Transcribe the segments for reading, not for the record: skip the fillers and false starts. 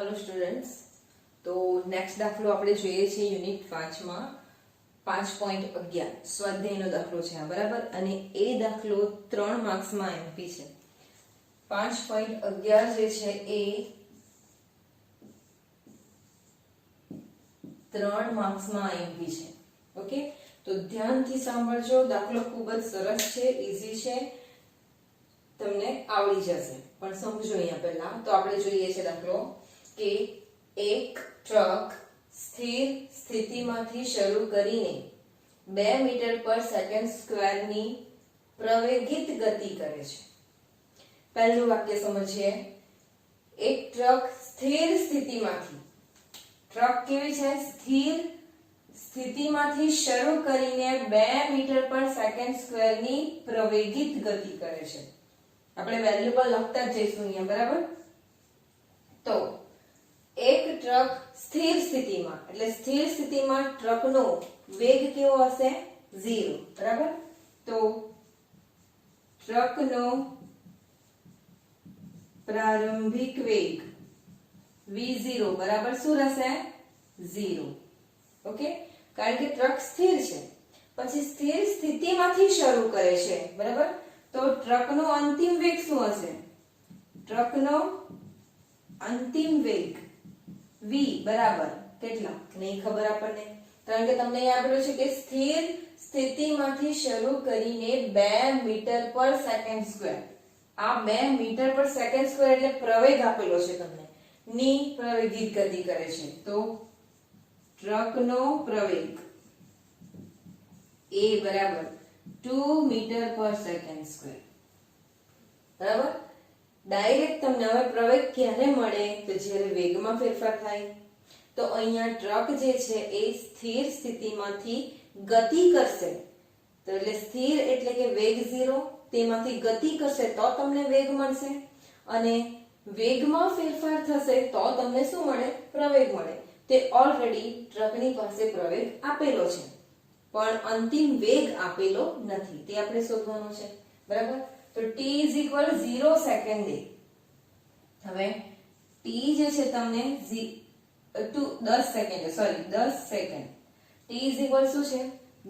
Hello students. तो next दाखलो આપણે જોઈએ છે યુનિટ 5 માં 5.11 સ્વાધ્યાયનો દાખલો છે બરાબર, અને એ દાખલો 3 માર્ક્સ માં એમપી છે। 5.11 જે છે એ 3 માર્ક્સ માં એમપી છે। ઓકે, તો ધ્યાનથી સાંભળજો, દાખલો ખૂબ જ સરસ છે, ઈઝી છે, તમને આવડી જશે। પણ સમજો અહીંયા પહેલા તો આપણે જોઈએ છે દાખલો કે એક ટ્રક સ્થિર સ્થિતિમાંથી શરૂ કરીને 2 મીટર પર સેકન્ડ સ્ક્વેરની પ્રવેગિત ગતિ કરે છે। પહેલું વાક્ય સમજીએ। એક ટ્રક સ્થિર સ્થિતિમાંથી, ટ્રક કેવી છે? સ્થિર સ્થિતિમાંથી શરૂ કરીને 2 મીટર પર સેકન્ડ સ્ક્વેરની પ્રવેગિત ગતિ કરે છે। આપણે વેલ્યુ પર લખતા જ જઈશું અહીંયા બરાબર। તો એક ટ્રક સ્થિર સ્થિતિમાં, એટલે સ્થિર સ્થિતિમાં ટ્રકનો વેગ કેવો હશે? 0 બરાબર। તો ટ્રકનો પ્રારંભિક વેગ v0 બરાબર શું રહેશે? 0। ઓકે, કારણ કે ટ્રક સ્થિર છે, પછી સ્થિર સ્થિતિમાંથી શરૂ કરે છે બરાબર। તો ટ્રકનો અંતિમ વેગ શું હશે? ટ્રકનો અંતિમ વેગ v બરાબર કેટલા? નહીં ખબર આપણને, કારણ કે તમને અહીં આપેલું છે કે સ્થિર સ્થિતિમાંથી શરૂ કરીને 2 મીટર પર સેકન્ડ સ્ક્વેર। આ 2 મીટર પર સેકન્ડ સ્ક્વેર એટલે પ્રવેગ આપેલો છે તમને, ની પ્રવેગિત ગતિ કરે છે। તો ટ્રકનો પ્રવેગ a બરાબર 2 મીટર પર સેકન્ડ સ્ક્વેર બરાબર। ડાયરેક્ટ તમને હવે પ્રવેગ ક્યારે મળે? તો જ્યારે વેગમાં ફેરફાર થાય। તો અહીંયા ટ્રક જે છે એ સ્થિર સ્થિતિમાંથી ગતિ કરશે, તો એટલે સ્થિર એટલે કે વેગ 0, તેમાંથી ગતિ કરશે તો તમને વેગ મળશે, અને વેગમાં ફેરફાર થશે તો તમને શું મળે? પ્રવેગ મળે। તે ઓલરેડી ટ્રકની પાસે પ્રવેગ આપેલો છે, પણ અંતિમ વેગ આપેલો નથી, તે આપણે શોધવાનું છે બરાબર। તો t 0 સેકન્ડે, હવે t જે છે તમને 10 સેકન્ડ, સોરી 10 સેકન્ડ, t શું છે?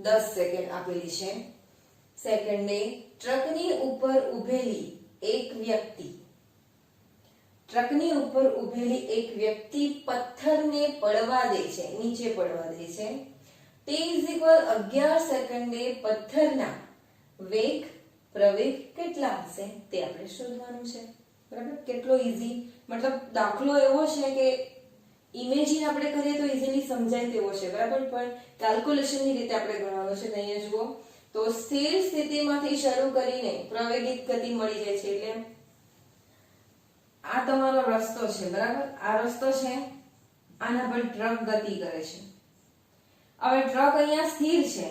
10 સેકન્ડ આપેલી છે સેકન્ડે ટ્રકની ઉપર ઊભેલી એક વ્યક્તિ, ટ્રકની ઉપર ઊભેલી એક વ્યક્તિ પથ્થરને પડવા દે છે, નીચે પડવા દે છે। t 11 સેકન્ડે પથ્થરના વેગ પ્રવેગ કેટલા હશે તે આપણે શોધવાનું છે બરાબર। કેટલો ઈઝી, મતલબ દાખલો એવો છે કે ઇમેજિન આપણે કરીએ તો ઈઝીલી સમજાય તેવો છે બરાબર, પણ કેલ્ક્યુલેશનની રીતે આપણે ગણવાનો છે। અહીંયા જુઓ તો સ્થિર સ્થિતિમાંથી શરૂ કરીને પ્રવેગિત ગતિ મળી જાય છે, એટલે આ તમારો રસ્તો છે બરાબર, આ રસ્તો છે, આના પર ટ્રક ગતિ કરે છે। હવે ટ્રક અહીંયા સ્થિર છે,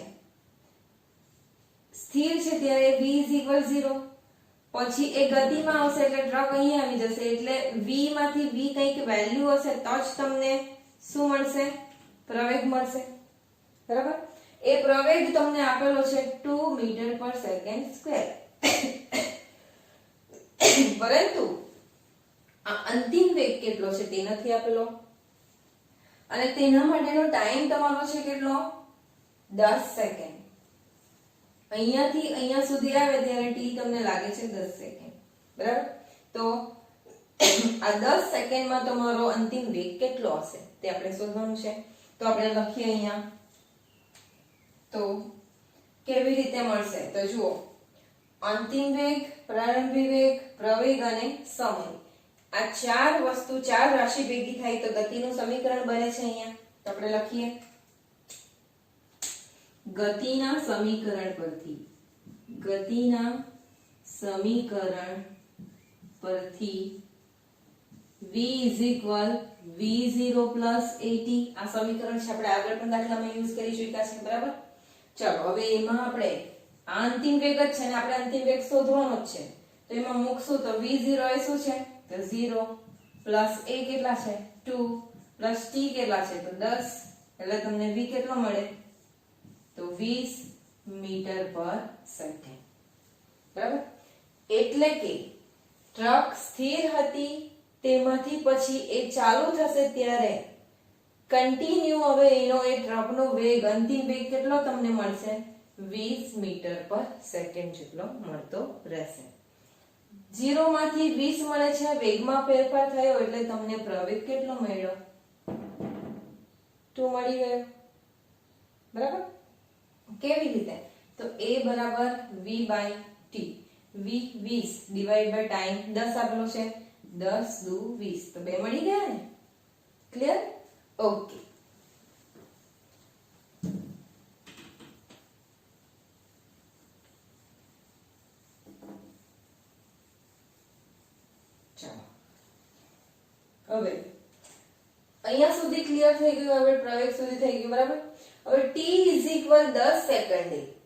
સ્થિર છે ત્યારે v 0, પછી એ ગતિમાં આવશે એટલે ટ્રક અહીંયા આવી જશે, એટલે v માંથી v કંઈક વેલ્યુ હશે તો જ તમને શું મળશે? પ્રવેગ મળશે બરાબર। એ પ્રવેગ તમને આપેલો છે 2 મીટર પર સેકન્ડ સ્ક્વેર, પરંતુ આ અંતિમ વેગ કેટલો છે તે નથી આપેલો, અને તેના માટેનો ટાઈમ તમારો છે કેટલો? 10 સેકન્ડ। અહીંયાથી અહીંયા સુધી આવે ત્યારે t તમને લાગે છે 10 સેકન્ડ બરાબર। તો આ 10 સેકન્ડમાં તમારો અંતિમ વેગ કેટલો હશે તે આપણે શોધવાનું છે। તો આપણે લખીએ અહીંયા, તો કેવી રીતે મળશે? તો જુઓ, અંતિમ વેગ, પ્રારંભિક વેગ, પ્રવેગ અને સમય, આ ચાર વસ્તુ, ચાર રાશિ ભેગી થાય તો ગતિનું સમીકરણ બને છે અહીંયા। તો આપણે લખીએ, ગતિના સમીકરણ પરથી, ગતિના સમીકરણ પરથી v v0 at, આ સમીકરણ છે, આપણે આગળ પણ દાખલામાં યુઝ કરી ચૂક્યા છે બરાબર। ચલો હવે એમાં આપણે આ અંતિમ વેગ જ છે ને આપણે અંતિમ વેગ શોધવાનો જ છે, તો એમાં મૂકશું તો v0 એ શું છે? તો 0 પ્લસ a કેટલા છે? 2 પ્લસ t કેટલા છે? તો 10, એટલે તમને v કેટલો મળે? તો 20 મીટર પર સેકન્ડ બરાબર। એટલે કે ટ્રક સ્થિર હતી તેમાંથી પછી એ ચાલુ થશે ત્યારે કન્ટિન્યુ હવે એનો એ ટ્રકનો વેગ અંતિમ વેગ કેટલો તમને મળશે 20 મીટર પર સેકન્ડ જેટલો મળતો રહેશે 0 માંથી 20 મળે છે વેગમાં ફેરફાર થયો એટલે તમને પ્રવેગ કેટલો મળ્યો 2 મળી ગયો બરાબર કેવી રીતે તો a બરાબર v by t v 20 divide by time 10 આપેલો છે 10 દુ 20 તો 2 મળી ગયા ને ક્લિયર ઓકે હવે અહીંયા સુધી ક્લિયર થઈ ગયું હવે પ્રવેગ સુધી થઈ ગયું બરાબર હવે t 10 સેકન્ડે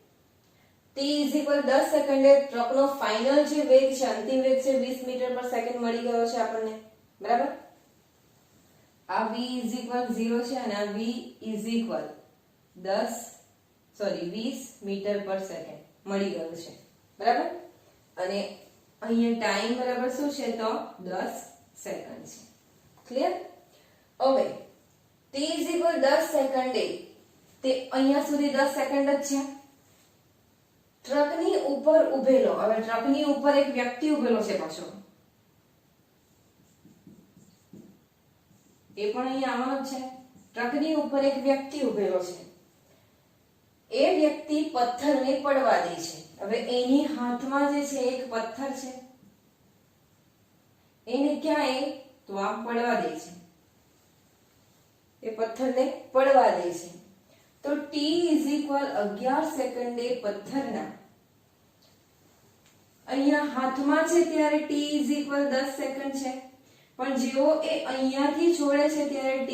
t 10 સેકન્ડે ટ્રકનો ફાઇનલ જે વેગ છે અંતિમ વેગ છે 20 મીટર પર સેકન્ડ મળી ગયો છે આપણને બરાબર આ v 0 છે અને આ v 20 મીટર પર સેકન્ડ મળી ગયું છે બરાબર અને અહીંયા ટાઈમ બરાબર શું છે તો 10 સેકન્ડ છે ક્લિયર હવે t 10 સેકન્ડે તે અહીંયા સુધી 10 સેકન્ડ જ છે ટ્રકની ઉપર ઉભેલો હવે ટ્રકની ઉપર એક વ્યક્તિ ઉભેલો છે પાછો એ પણ અહીંયા આવવાનો છે ટ્રકની ઉપર એક વ્યક્તિ ઉભેલો છે એ વ્યક્તિ પથ્થરને પડવા દે છે હવે એની હાથમાં જે છે એક પથ્થર છે એને ક્યાં તો આમ પડવા દે છે એ પથ્થરને પડવા દે છે તો t 11 સેકન્ડે પથ્થરના અહીંયા હાથમાં છે ત્યારે t 10 સેકન્ડ છે પણ જેવો એ અહીંયાથી છોડે છે ત્યારે t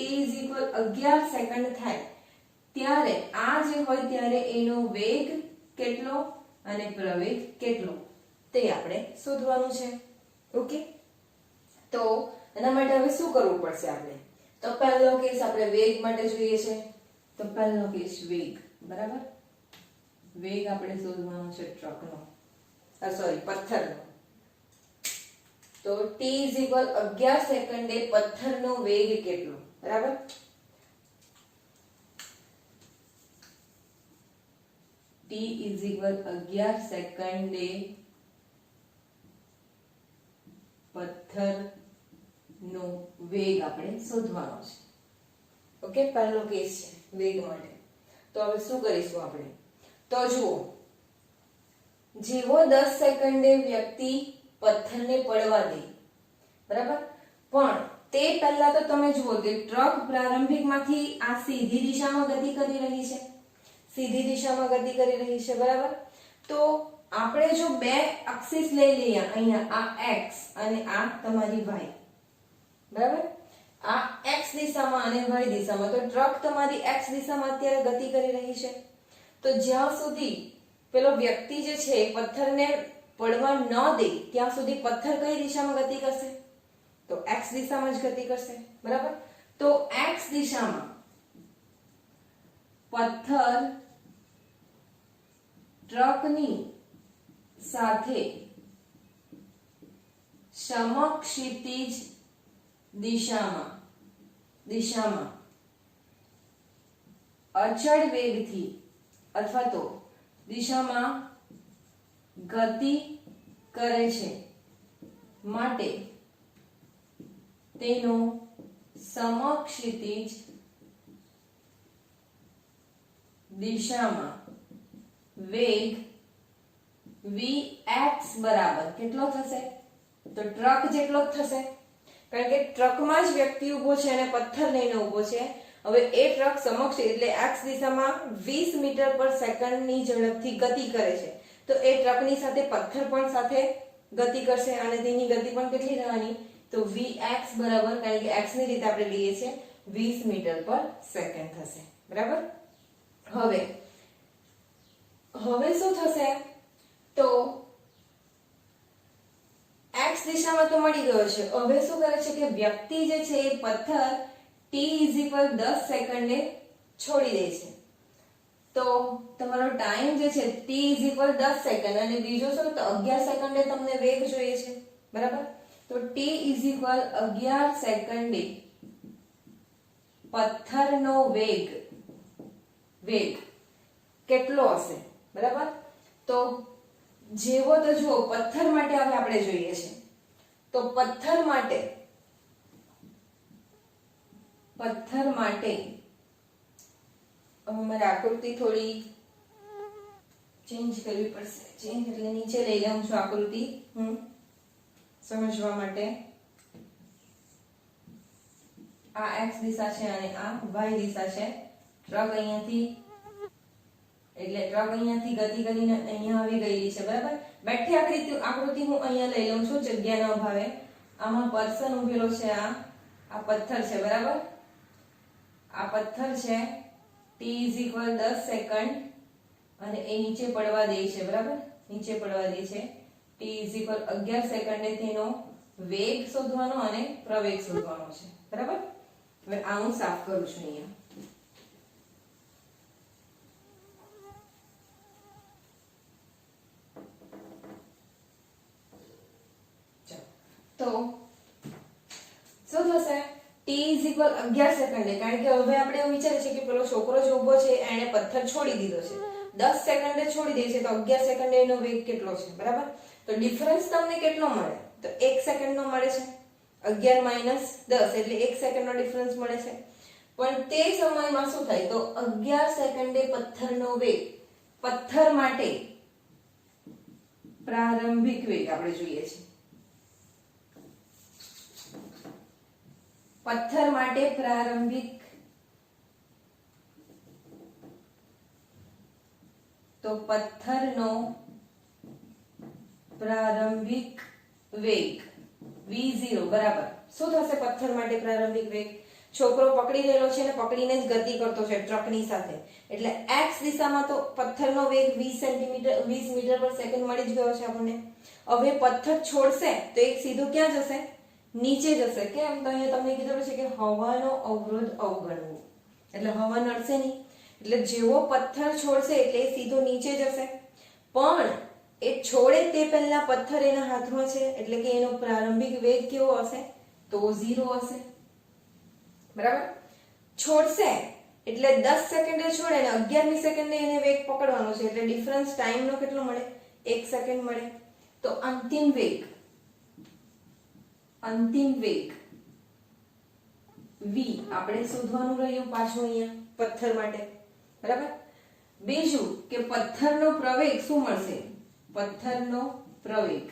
11 સેકન્ડ થાય ત્યારે આ જે હોય ત્યારે એનો વેગ કેટલો અને પ્રવેગ કેટલો તે આપણે શોધવાનું છે ઓકે તો એના માટે હવે શું કરવું પડશે આપણે તો પહેલો કેસ આપણે વેગ માટે જોઈએ છે તો પહેલો કેસ વેગ બરાબર વેગ આપણે શોધવાનો છે ટ્રકનો સોરી પથ્થરનો તો t 11 સેકન્ડે પથ્થરનો વેગ કેટલો બરાબર t 11 સેકન્ડે પથ્થરનો વેગ આપણે શોધવાનો છે ઓકે પહેલો કેસ છે વેગ માટે તો હવે શું કરીશું આપણે તો જુઓ જેવો 10 સેકન્ડે વ્યક્તિ પથ્થરને પડવા દે બરાબર પણ તે પહેલા તો તમે જુઓ કે ટ્રક પ્રારંભિકમાંથી આ સીધી દિશામાં ગતિ કરી રહી છે સીધી દિશામાં ગતિ કરી રહી છે બરાબર તો આપણે જો બે એક્સિસ લઈ લઈએ અહીંયા આ x અને આ તમારી y બરાબર આ x દિશામાં અને y દિશામાં તો ટ્રક તમારી x દિશામાં અત્યારે ગતિ કરી રહી છે તો જ્યાં સુધી પેલો વ્યક્તિ જે છે પથ્થરને પડવા ન દે ત્યાં સુધી પથ્થર કઈ દિશામાં ગતિ કરશે તો x દિશામાં જ ગતિ કરશે બરાબર તો x દિશામાં પથ્થર ટ્રકની સાથે સમક્ષિતિજ દિશામાં અચળ વેગથી અથવા તો દિશામાં ગતિ કરે છે માટે તેનો સમક્ષિતિજ દિશામાં વેગ vx બરાબર કેટલો થશે તો ટ્રક જેટલો જ થશે કારણ કે ટ્રકમાં જ વ્યક્તિ ઊભો છે અને પથ્થર લઈને ઊભો છે હવે એ ટ્રક સમક્ષ એટલે x દિશામાં 20 મીટર પર સેકન્ડની ઝડપથી ગતિ કરે છે તો એ ટ્રકની સાથે પથ્થર પણ સાથે ગતિ કરશે અને તેની ગતિ પણ કેટલી રહેવાની તો vx બરાબર કારણ કે x ની રીતે આપણે લઈએ છીએ 20 મીટર પર સેકન્ડ થશે બરાબર હવે શું થશે તો x દિશામાં તો મળી ગયો છે હવે શું કરે છે કે વ્યક્તિ જે છે એ પથ્થર t 10 સેકન્ડે છોડી દે છે તો તમારો ટાઈમ જે છે t 10 સેકન્ડ અને બીજો શું તો 11 સેકન્ડે તમને વેગ જોઈએ છે બરાબર તો t ઇઝ ઇક્વલ 11 સેકન્ડે પથ્થરનો વેગ કેટલો હશે, બરાબર? તો જેવો તો જુઓ, પથ્થર માટે હવે આપણે જોઈએ છે, તો પથ્થર માટે હવે મારે આકૃતિ થોડી ચેન્જ કરવી પડશે. ચેન્જ એટલે નીચે લઈ લઉં છું આકૃતિ સમજવા માટે. આ x દિશા છે અને આ y દિશા છે. ટ્રક અહીંયાથી ગતિ કરીને અહીંયા આવી ગયેલી છે, બરાબર? બેઠી આકૃતિ હું અહીંયા લઈ લઉં છું જગ્યાના અભાવે. આમાં પર્સન ઉભેલો છે, આ પથ્થર છે, બરાબર? આ પથ્થર છે. t = 10 સેકન્ડ અને એ નીચે પડવા દે છે, બરાબર? નીચે પડવા દે છે. t = 11 સેકન્ડે તેનો વેગ શોધવાનો અને પ્રવેગ શોધવાનો છે, બરાબર? હવે આ હું સાફ કરું છું અહીંયા. તો શું થશે? t = 11 સેકન્ડે, કારણ કે હવે આપણે એવું વિચારીએ છીએ કે પેલો છોકરો જે ઊભો છે એણે પથ્થર છોડી દીધો છે. 10 સેકન્ડે છોડી દે છે, તો 11 સેકન્ડે એનો વેગ કેટલો છે, બરાબર? તો ડિફરન્સ તમને કેટલો મળે? તો 1 સેકન્ડનો મળે છે. 11 - 10 એટલે 1 સેકન્ડનો ડિફરન્સ મળે છે. પણ તે સમયમાં શું થાય? તો 11 સેકન્ડે પથ્થરનો વેગ, પથ્થર માટે પ્રારંભિક વેગ આપણે જોઈએ છે. પથ્થર માટે પ્રારંભિક, તો પથ્થરનો પ્રારંભિક વેગ v0 બરાબર શું થશે? પથ્થર માટે પ્રારંભિક વેગ, છોકરો પકડી રહેલો છે અને પકડીને જ ગતિ કરતો છે ટ્રકની સાથે, એટલે x દિશામાં તો પથ્થરનો વેગ 20 મીટર પર સેકન્ડ મળી જ ગયો છે આપણને. હવે પથ્થર છોડશે તો એક સીધું ક્યાં જશે? નીચે જશે. કેમ? તો અહીંયા તમને કીધું છે કે હવાનો અવરોધ અવગણવો, એટલે હવા નડશે નહીં. એટલે જેવો પથ્થર છોડશે એટલે એ સીધો નીચે જશે. પણ એ છોડે તે પહેલા પથ્થર એના હાથમાં છે, એટલે કે એનો પ્રારંભિક વેગ કેવો હશે? તો 0 હશે, બરાબર? છોડશે એટલે 10 સેકન્ડે છોડે અને 11મી સેકન્ડે એને વેગ પકડવાનો છે, એટલે ડિફરન્સ ટાઈમનો કેટલો મળે? 1 સેકન્ડ મળે. તો અંતિમ વેગ v આપણે શોધવાનું રહ્યું પાછું અહીંયા પથ્થર માટે, બરાબર? બીજું કે પથ્થરનો પ્રવેગ શું મળશે? પથ્થરનો પ્રવેગ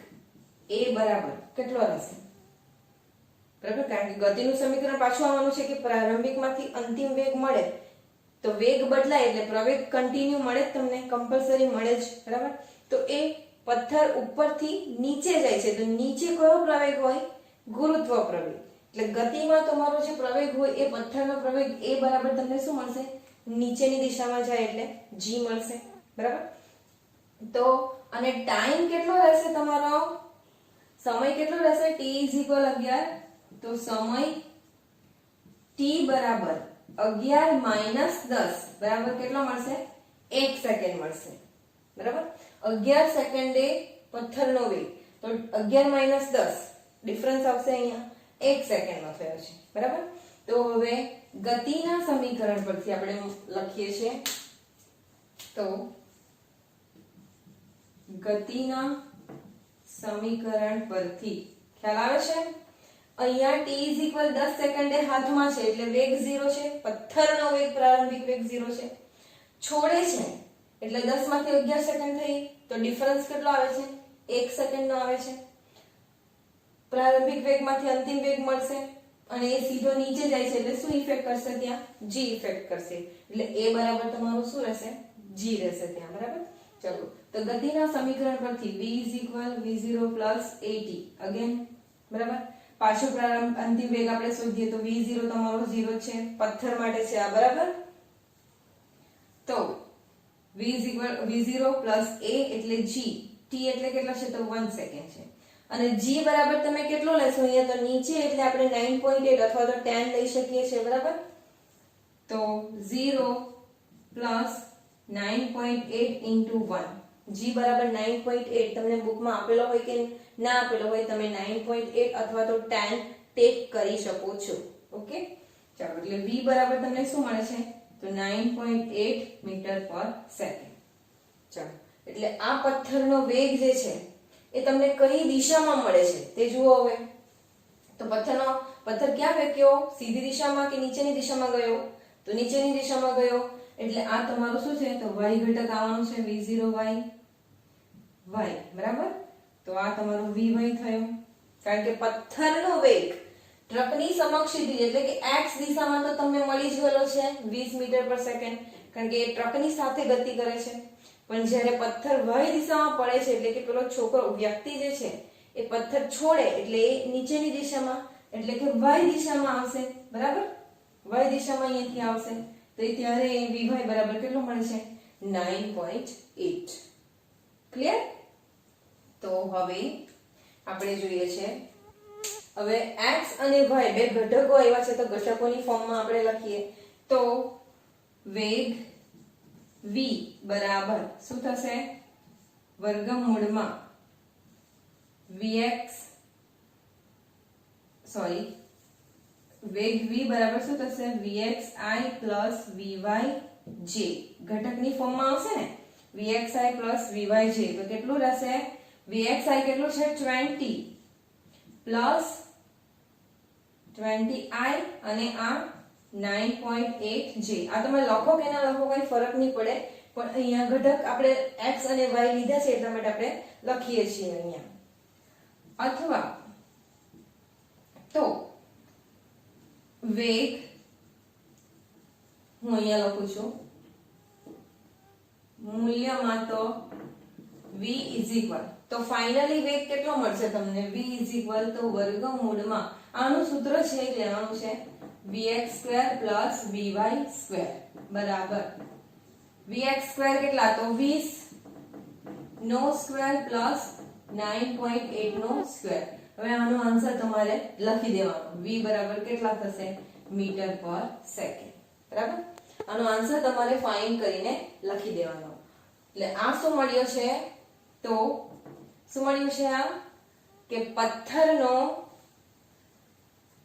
a બરાબર કેટલો રહેશે? બરાબર, કારણ કે ગતિનું સમીકરણ પાછું આવવાનું છે કે પ્રારંભિકમાંથી અંતિમ વેગ મળે તો વેગ બદલાય એટલે પ્રવેગ કન્ટિન્યુ મળે જ, તમને કમ્પલસરી મળે જ, બરાબર? તો એ પથ્થર ઉપરથી નીચે જાય છે, તો નીચે કયો પ્રવેગ હોય? ગુરુત્વ પ્રવેગ. એટલે ગતિમાં તમારો જે પ્રવેગ હોય એ પથ્થરનો પ્રવેગ a બરાબર તમને શું મળશે? નીચેની દિશામાં જાય એટલે g મળશે, બરાબર? તો અને ટાઈમ કેટલો રહેશે તમારો? સમય કેટલો રહેશે? t = 11, તો સમય t બરાબર 11 - 10 બરાબર કેટલો મળશે? 1 સેકન્ડ મળશે, બરાબર? 11 સેકન્ડે પથ્થરનો વેગ, તો 11 - 10 ડિફરન્સ આવશે અહીંયા 1 સેકન્ડનો થયો છે, બરાબર? તો હવે ગતિના સમીકરણ પરથી આપણે લખીએ છીએ, તો ગતિના સમીકરણ પરથી ખ્યાલ આવે છે? અહીંયા t = 10 સેકન્ડે હાથમાં છે એટલે વેગ 0 છે, પથ્થરનો વેગ પ્રારંભિક વેગ 0 છે. છોડે છે એટલે 10 માંથી 11 સેકન્ડ થઈ, તો ડિફરન્સ કેટલો આવે છે? 1 સેકન્ડનો આવે છે. પ્રારંભિક વેગમાંથી અંતિમ વેગ મળશે અને એ સીધો નીચે જાય છે એટલે શું ઇફેક્ટ કરશે? ત્યાં g ઇફેક્ટ કરશે, એટલે a બરાબર તમારું શું રહેશે? g રહેશે ત્યાં, બરાબર? ચલો, તો ગતિના સમીકરણ પરથી v = v0 + at અગેન, બરાબર? પાછો પ્રારંભ અંતિમ વેગ આપણે શોધીએ તો v0 તમારો 0 છે, પથ્થર માટે છે આ, બરાબર? તો v0 + a એટલે g, t એટલે કેટલો છે? તો 1 સેકન્ડ છે. અને g બરાબર તમે કેટલો લેશો અહીંયા? તો નીચે એટલે આપણે 9.8 અથવા તો 10 લઈ શકીએ છીએ, બરાબર? તો 0 + 9.8 * 1, g બરાબર 9.8 તમને બુકમાં આપેલો હોય કે ના આપેલો હોય તમે 9.8 અથવા તો 10 ટેક કરી શકો છો. ઓકે, ચાલો એટલે v બરાબર તમને શું મળે છે તો 9.8 મીટર પર સેકન્ડ. ચાલો એટલે આ પથ્થરનો વેગ જે છે એ તમને કઈ દિશામાં મળે છે તે જુઓ. હવે તો પથ્થર ક્યાં ફેંક્યો, સીધી દિશામાં કે નીચેની દિશામાં ગયો, તો નીચેની દિશામાં ગયો. એટલે આ તમારું શું છે તો y ઘટક આવવાનું છે v0y y, બરાબર. તો આ તમારું vy થયો, કારણ કે પથ્થરનો વેગ ટ્રકની સમક્ષ સીધી એટલે કે x દિશામાં તો તમને મળી જ ગયેલો છે 20 મીટર પર સેકન્ડ, કારણ કે એ ટ્રકની સાથે ગતિ કરે છે. પણ જ્યારે પથ્થર y દિશામાં પડે છે એટલે કે પેલો છોકરો વ્યક્તિ જે છે એ પથ્થર છોડે એટલે એ નીચેની દિશામાં એટલે કે y દિશામાં આવશે, બરાબર. y દિશામાં અહીંયાથી આવશે તો એ ત્યારે vy બરાબર કેટલો મળે છે 9.8. ક્લિયર? તો હવે આપણે જોઈએ છે હવે x અને y બે ઘટકો આવ્યા છે તો ઘટકોની ફોર્મમાં આપણે લખીએ તો વેગ v બરાબર શું થશે વર્ગમૂળમાં વેગ v બરાબર શું થશે vxi vyj, ઘટકની ફોર્મમાં આવશે ને vxi vyj. તો કેટલું રહેશે vxi કેટલું છે 20 20i અને આ 9.8j. આ તમે લખો કે ના લખો કઈ ફરક નહીં પડે, પણ અહીંયા ઘટક આપણે x અને y લીધા છે એટલા માટે આપણે લખીએ છીએ અહીંયા. અથવા તો વેગ હું અહીંયા લખું છું મૂલ્યમાં તો v તો ફાઇનલી વેગ કેટલો મળશે તમને v તો વર્ગમૂળમાં આનું સૂત્ર છે લેવાનું છે vx2 vy2 બરાબર vx2 કેટલા તો 20 નો સ્ક્વેર પ્લસ 9.8 નો સ્ક્વેર. હવે આનો આન્સર તમારે લખી દેવાનો v બરાબર કેટલા થશે મીટર પર સેકન્ડ, બરાબર. આનો આન્સર તમારે ફાઇન્ડ કરીને લખી દેવાનો. એટલે આ શું મળ્યો છે તો શું મળ્યું છે આ કે પથ્થરનો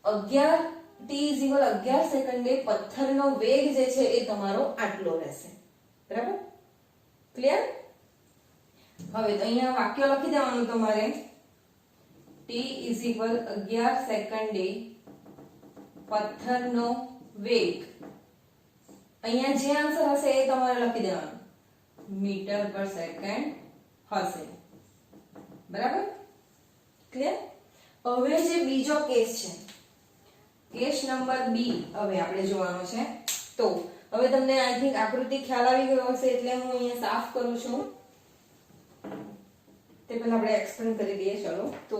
11 સેકન્ડે પથ્થરનો વેગ જે છે એ તમારો આટલો રહેશે, બરાબર. ક્લિયર? હવે તો અહીંયા વાક્ય લખી દેવાનું તમારે t 11 સેકન્ડે પથ્થરનો વેગ. અહીંયા જે આન્સર હશે એ તમારે લખી દેવાનું મીટર પર સેકન્ડ હશે, બરાબર. ક્લિયર? હવે જે બીજો કેસ છે કેસ નંબર બી હવે આપણે જોવાનો છે. તો હવે તમને આઈ થિંક આકૃતિ ખ્યાલ આવી ગયો હશે એટલે હું અહીંયા સાફ કરું છું. તે પહેલા આપણે એક્સપ્લેન કરી દઈએ. ચલો તો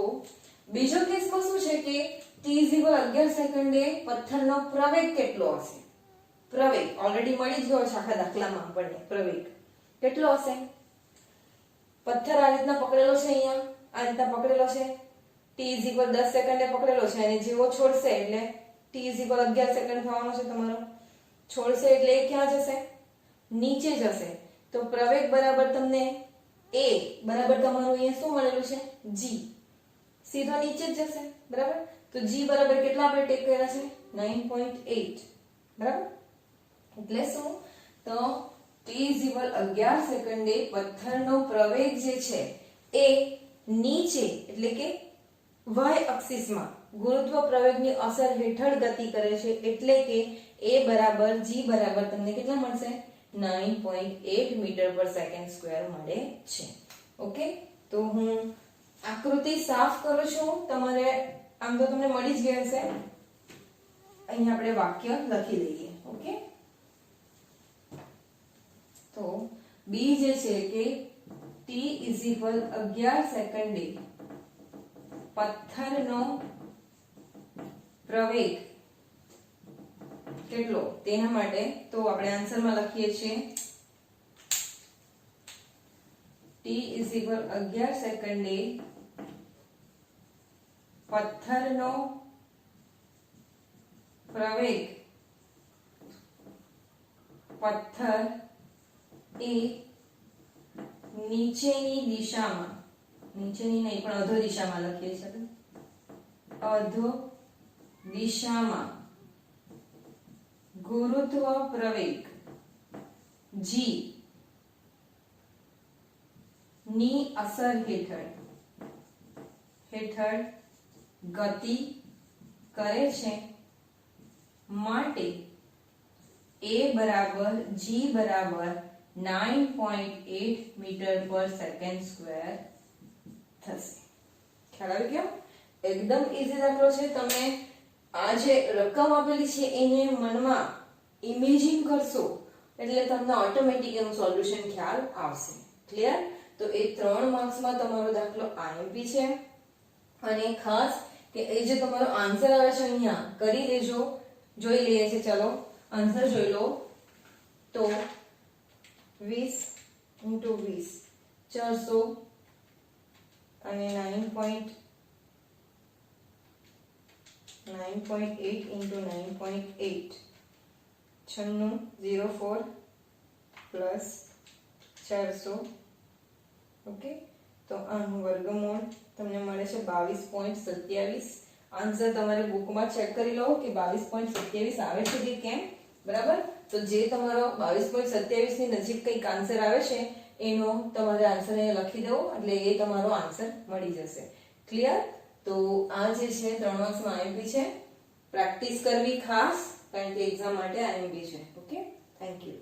બીજો કેસમાં શું છે કે t 11 સેકન્ડે પથ્થરનો પ્રવેગ કેટલો હશે. પ્રવેગ ઓલરેડી મળી જ ગયો છે આખા દાખલામાં આપણને. પ્રવેગ કેટલો હશે? પથ્થર આ રીતના પકડેલો છે, અહીંયા આ રીતના પકડેલો છે, t 10 સેકન્ડે પકડેલો છે અને જેવો છોડશે એટલે t 11 સેકન્ડ થવાનો છે તમારો. છોડશે એટલે એ ક્યાં જશે? નીચે જશે. તો પ્રવેગ બરાબર તમને a બરાબર તમારું અહીંયા શું મળેલું છે g, સીધો નીચે જ જશે, બરાબર. તો g બરાબર કેટલા આપણે ટેક કર્યા છે 9.8, બરાબર. એટલે શું તો t 11 સેકન્ડે પથ્થરનો પ્રવેગ જે છે એ નીચે એટલે કે y અક્ષિસમાં ગુરુત્વ પ્રવેગની અસર હેઠળ ગતિ કરે છે, એટલે કે a બરાબર g બરાબર તમને કેટલા મળશે 9.8 મીટર પર સેકન્ડ સ્ક્વેર મળે છે. ઓકે, તો હું આકૃતિ સાફ કરું છું. તમારે આમ તો તમને મળી જ ગઈ હશે. અહીંયા આપણે વાક્ય લખી દઈએ. ઓકે, તો બી જે છે કે t 11 સેકન્ડે પથ્થરનો પ્રવેગ કેટલો તેના માટે તો આપણે આન્સરમાં લખીએ છીએ t 11 સેકન્ડે પથ્થરનો પ્રવેગ પથ્થર એ નીચેની દિશામાં નીચેની નહીં પણ અધો દિશામાં લખીએ છીએ, અધો દિશામાં ગુરુત્વ પ્રવેગ g ની અસર હેઠળ ગતિ કરે છે માટે a બરાબર g બરાબર 9.8 મીટર પર સેકન્ડ સ્ક્વેર થશે. ખ્યાલ આવી ગયો? એકદમ ઈઝી દાખલો છે. તમે આ જે રકમ આપેલી છે એને મનમાં ઇમેજિન કરશો એટલે તમને ઓટોમેટિક એનું સોલ્યુશન ખ્યાલ આવશે. ક્લિયર? તો એ 3 માર્ક્સમાં તમારો દાખલો IMP છે. અને ખાસ કે એ જે તમારો આન્સર આવે છે અહીંયા કરી દેજો. જોઈ લઈએ છે. ચલો આન્સર જોઈ લો. તો 20 * 20 400 અને 9.8 * 9.8 9604 પ્લસ 400. ઓકે, તો આનું વર્ગમૂળ તમને મળે છે 22.27. આન્સર તમારે બુકમાં ચેક કરી લો કે 22.27 આવે છે કે કેમ. બરાબર? તો જે તમારો 22.27 ની નજીક કંઈક આન્સર આવે છે એનો તમારે આન્સર અહીંયા લખી દેવો એટલે એ તમારો આન્સર મળી જશે. ક્લિયર? તો આ જે છે 3 માર્ક્સમાં IMP છે. પ્રેક્ટિસ કરવી ખાસ, કારણ કે એક્ઝામ માટે IMP છે. Okay, thank you.